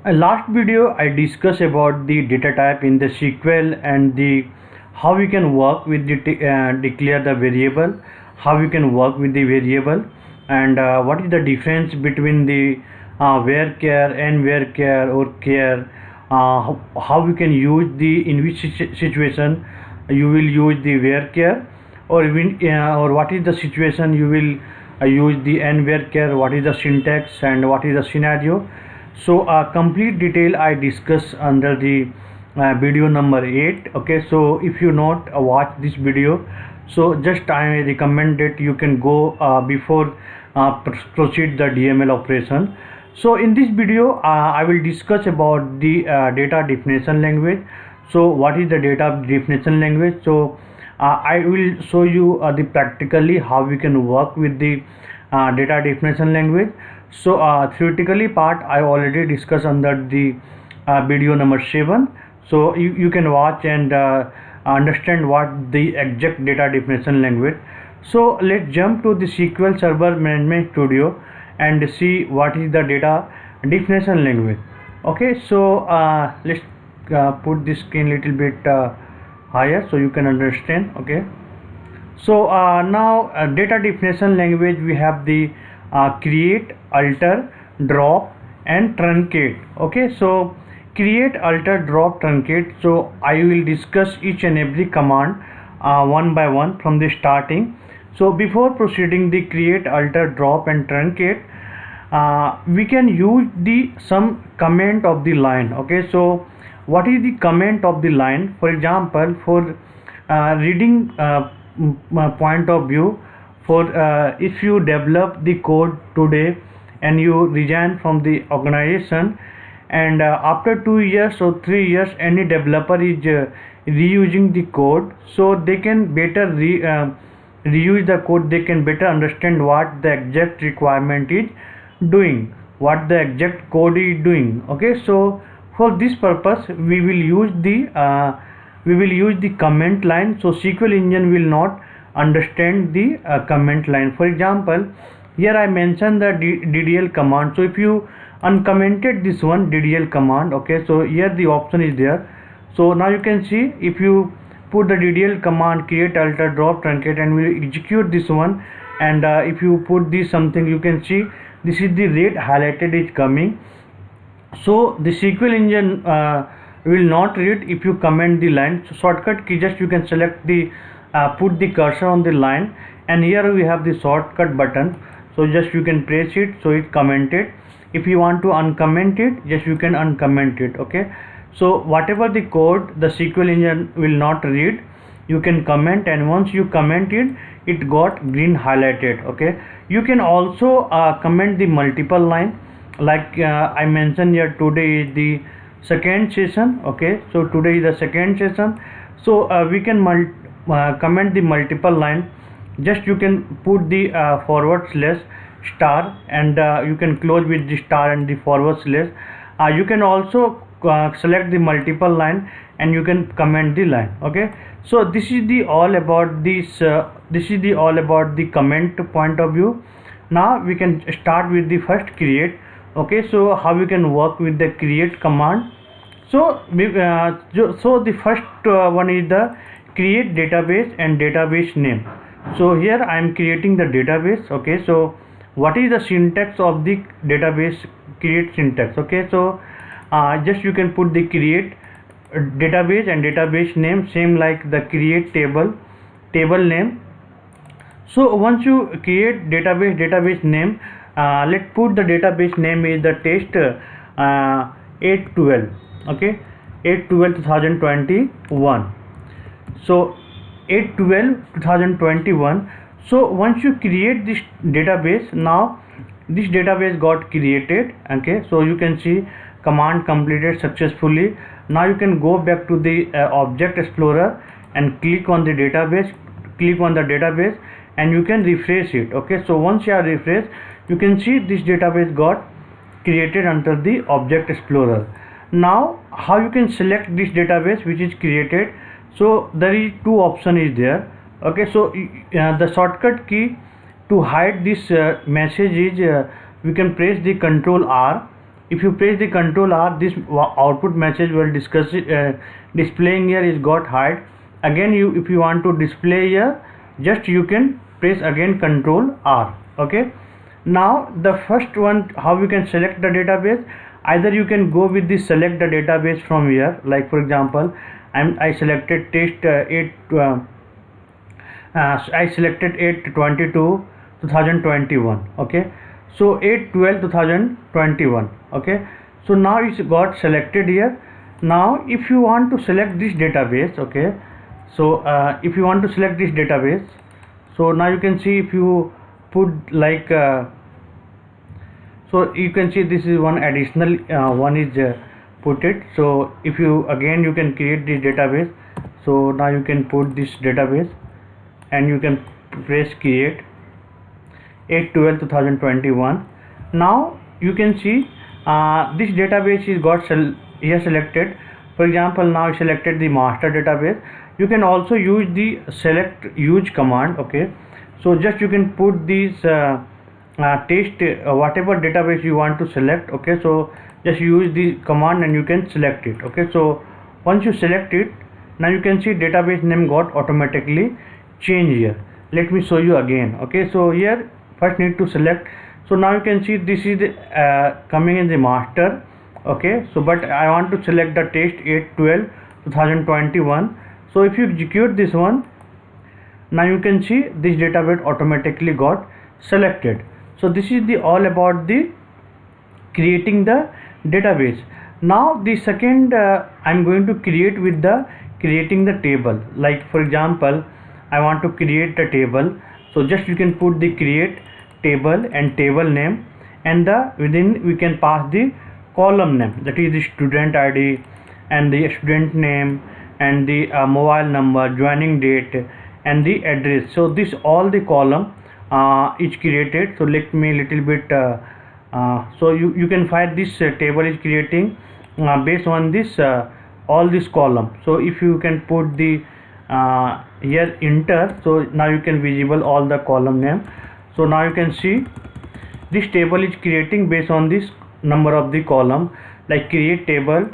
Last video I discussed about the data type in the SQL and the how you can work with the declare the variable, how you can work with the variable, and what is the difference between the varchar and varchar or char, how you can use the in which situation you will use the varchar, or even or what is the situation you will use the n varchar, what is the syntax and what is the scenario. So complete detail I discuss under the video number 8. Okay, so if you not watch this video, so just I recommend that you can go before proceed the DML operation. So in this video I will discuss about the data definition language. So what is the data definition language? So I will show you the practically how we can work with the data definition language. So theoretically part I already discussed under the video number 7. So you can watch and understand what the exact data definition language. So let's jump to the SQL Server Management Studio and see what is the data definition language. Okay, so let's put this screen little bit higher so you can understand. Okay, so now data definition language we have the create, alter, drop and truncate. Okay, so create, alter, drop, truncate. So I will discuss each and every command one by one from the starting. So before proceeding the create, alter, drop and truncate, we can use the some comment of the line. Okay, so what is the comment of the line? For example, for reading point of view, for if you develop the code today and you resign from the organization, and after 2 years or 3 years any developer is reusing the code, so they can better reuse the code, they can better understand what the exact requirement is doing, what the exact code is doing. Okay, so for this purpose we will use the comment line. So SQL engine will not understand the comment line. For example, here I mentioned the DDL command. So if you uncommented this one DDL command, okay, so here the option is there. So now you can see if you put the DDL command create, alter, drop, truncate and will execute this one, and if you put this something, you can see this is the red highlighted is coming. So the SQL engine will not read if you comment the line. So shortcut key, just you can select the put the cursor on the line, and here we have the shortcut button. So just you can press it, so it commented. If you want to uncomment it, just you can uncomment it. Okay, so whatever the code the SQL engine will not read, you can comment, and once you comment it, it got green highlighted. Okay, you can also comment the multiple line, like I mentioned here today is the second session. Okay, so today is the second session, so we can comment the multiple line. Just you can put the forward slash star, and you can close with the star and the forward slash. You can also select the multiple line and you can comment the line. Okay, so this is the all about this this is the all about the comment point of view. Now we can start with the first create. Okay, so how we can work with the create command. So so the first one is the create database and database name. So here I am creating the database. Okay, so what is the syntax of the database create syntax? Okay, so just you can put the create database and database name, same like the create table name. So once you create database name, let's put the database name is the test 812. Okay, 8/12/2021. So 8/12/2021. So once you create this database, now this database got created. Okay, so you can see command completed successfully. Now you can go back to the object explorer and click on the database, and you can refresh it. Okay, so once you are refreshed, you can see this database got created under the object explorer. Now how you can select this database which is created? So there is two option is there. Okay, so the shortcut key to hide this message is we can press the Ctrl R. if you press the Control R, this output message will displaying here is got hide. Again, if you want to display here, just you can press again Control R. Okay. Now the first one, how you can select the database. Either you can go with the select the database from here, like for example, I selected test 8. I selected 8/22 2021. Okay, so 8/12/2021. Okay, so now it's got selected here. Now if you want to select this database, okay, so if you want to select this database, so now you can see, if you put like so you can see this is one additional one is put it. So if you again you can create this database. So now you can put this database and you can press create 8/12/2021. Now you can see this database is got here selected. For example, now I selected the master database. You can also use the select use command. Okay, so just you can put these test whatever database you want to select. Okay, so just use the command and you can select it. Okay, so once you select it, now you can see database name got automatically change here. Let me show you again. Okay, so here first need to select. So now you can see this is coming in the master. Okay, so but I want to select the test 8/12/2021. so if you execute this one, now you can see this database automatically got selected. So this is the all about the creating the database. Now the second I'm going to create with the creating the table. Like for example, I want to create a table. So just you can put the create table and table name, and the within we can pass the column name, that is the student ID and the student name and the mobile number, joining date and the address. So this all the column is created. So let me little bit so you can find this table is creating based on this all this column. So if you can put the here enter, so now you can visible all the column name. So now you can see this table is creating based on this number of the column. Like create table,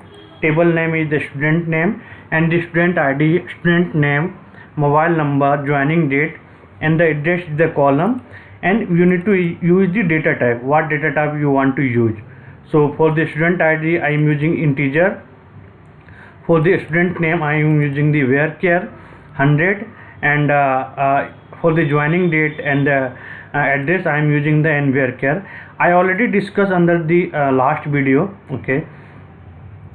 table name is the student name and the student ID, student name, mobile number, joining date and the address is the column, and you need to use the data type, what data type you want to use. So for the student ID I am using integer. For the student name I am using the varchar 100, and for the joining date and the address I am using the varchar. I already discussed under the last video. Okay,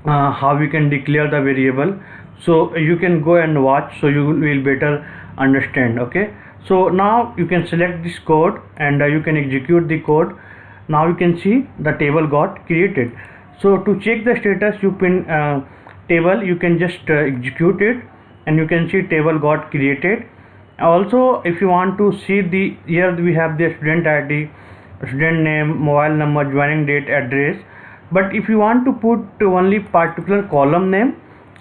how we can declare the variable. So you can go and watch, so you will better understand. Okay, so now you can select this code and you can execute the code. Now you can see the table got created. So to check the status, you pin table, you can just execute it and you can see table got created. Also if you want to see the, here we have the student ID, student name, mobile number, joining date, address. But if you want to put only particular column name,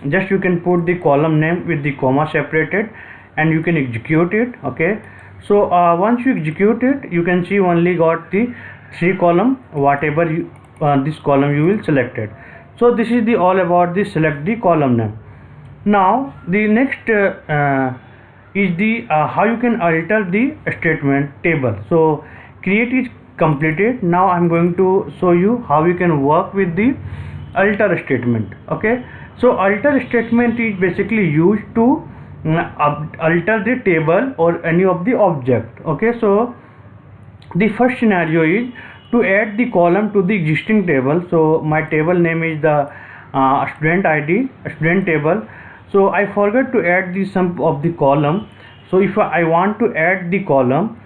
just you can put the column name with the comma separated and you can execute it. Okay, so once you execute it, you can see only got the 3 column, whatever you this column you will select it. So this is the all about the select the column name. Now the next is the how you can alter the statement table. So create is completed. Now I'm going to show you how you can work with the alter statement. Okay, so alter statement is basically used to alter the table or any of the object. Okay, so the first scenario is to add the column to the existing table. So my table name is the student ID, student table. So I forgot to add the sum of the column. So if I want to add the column,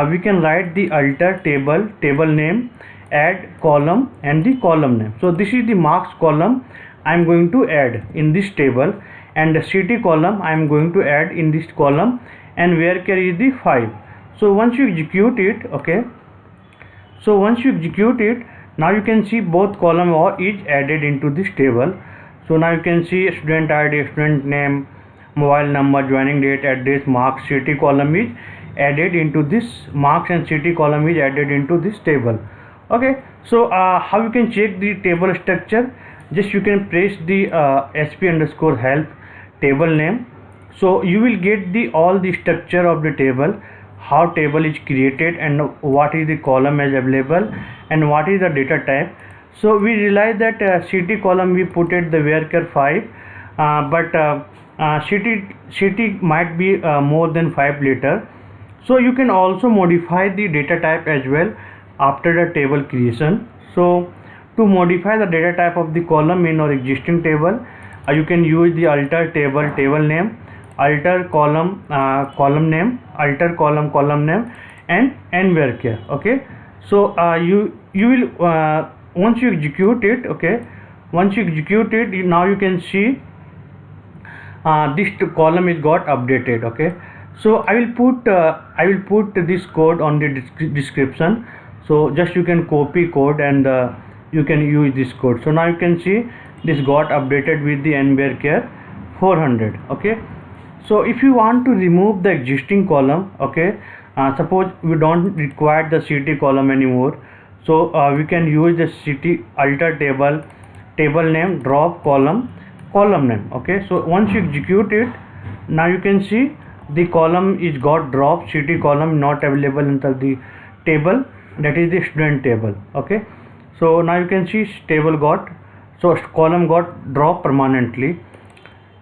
we can write the alter table, table name, add column and the column name. So this is the marks column I am going to add in this table, and the city column I am going to add in this column, and varchar is the 5. So once you execute it, okay, so once you execute it, now you can see both column is added into this table. So now you can see student ID, student name, mobile number, joining date, address, marks, city column is added into this, marks and city column is added into this table. Okay, So how you can check the table structure? Just you can press the sp_help table name. So you will get the all the structure of the table, how table is created and what is the column is available and what is the data type. So we realize that CT column we put it the varchar 5, but CT might be more than 5 liter. So you can also modify the data type as well after the table creation. So to modify the data type of the column in our existing table, you can use the alter table name, alter column column name, alter column name, and varchar. Okay, so you will once you execute it, okay, once you execute it, now you can see this column is got updated. Okay, so I will put this code on the description. So just you can copy code and you can use this code. So now you can see this got updated with the varchar 400. Okay, so if you want to remove the existing column, okay, suppose we don't require the CT column anymore, so we can use the CT alter table name drop column name. Okay, so once you execute it, now you can see the column is got dropped, CT column not available in the table, that is the student table. Okay, so now you can see table got, so column got dropped permanently.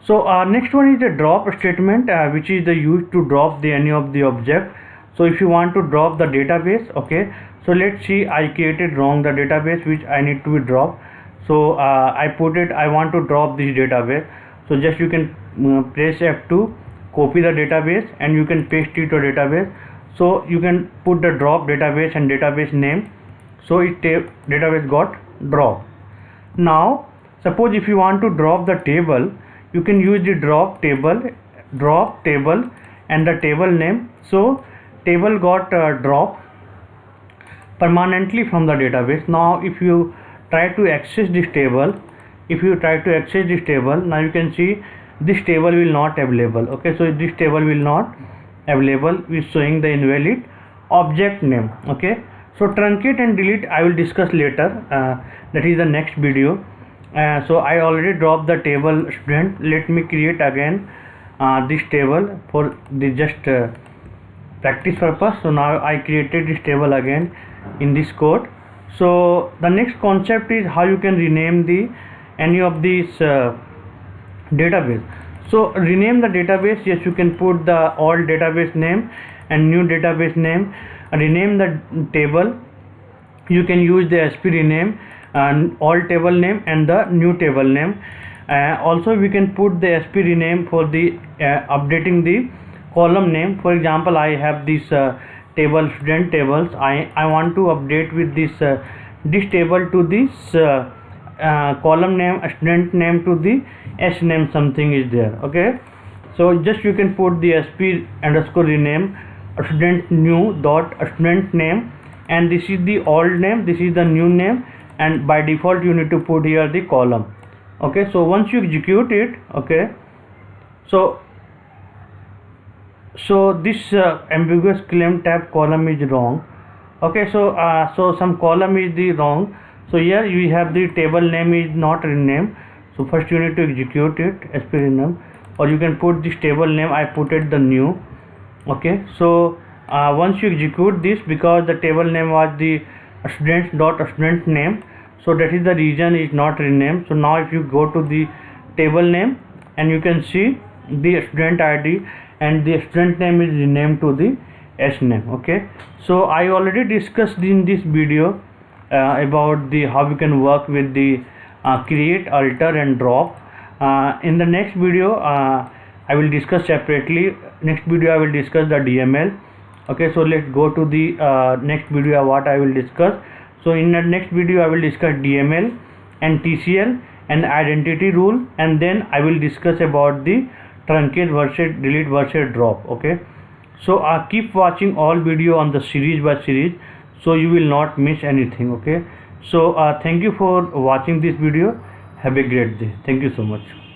So next one is the drop statement, which is the used to drop the any of the object. So if you want to drop the database, okay, so let's see I created wrong the database which I need to be dropped. So I put it, I want to drop this database. So just you can press F2, copy the database and you can paste it to database. So you can put the drop database and database name. So it database got dropped. Now suppose if you want to drop the table, you can use the drop table and the table name. So table got dropped permanently from the database. Now if you try to access this table, now you can see this table will not available. Okay, so this table will not available, is showing the invalid object name. Okay, so truncate and delete I will discuss later, that is the next video. So I already dropped the table student. Let me create again this table for the just practice purpose. So now I created this table again in this code. So the next concept is how you can rename the any of these database. So rename the database, yes, you can put the old database name and new database name. Rename the table, you can use the SP rename and old table name and the new table name. Also we can put the SP rename for the updating the column name. For example, I have this table student tables, I want to update with this table to this column name, student name to the S name, something is there. Okay, so just you can put the SP_rename student new dot student name, and this is the old name, this is the new name, and by default you need to put here the column. Okay, so once you execute it, okay, so this ambiguous claim tab column is wrong. Okay, so so some column is the wrong. So here you have the table name is not renamed. So first you need to execute it SP rename, or you can put this table name, I put it the new. Okay, so once you execute this, because the table name was the student name, so that is the reason is not renamed. So now if you go to the table name and you can see the student ID and the student name is renamed to the S name. Okay, so I already discussed in this video about the how we can work with the create, alter and drop. In the next video I will discuss separately. Next video I will discuss the DML. Okay, so let's go to the next video what I will discuss. So in the next video I will discuss DML and TCL and identity rule, and then I will discuss about the truncate versus delete versus drop. Okay, so keep watching all video on the series by series, so you will not miss anything. Okay, so thank you for watching this video. Have a great day. Thank you so much.